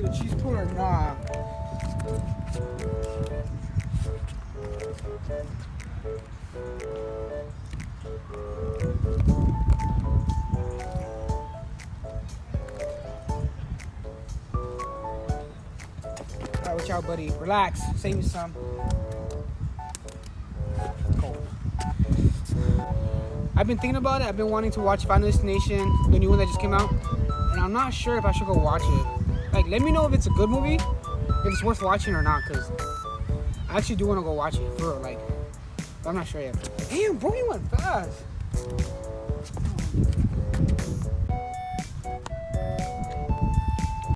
get a cheese pull or not. Alright, watch out, buddy. Relax. Save me some. Cold. I've been thinking about it. I've been wanting to watch Final Destination, the new one that just came out, and I'm not sure if I should go watch it. Like, let me know if it's a good movie, if it's worth watching or not, because I actually do want to go watch it, for real, like, but I'm not sure yet. Damn, bro, you went fast.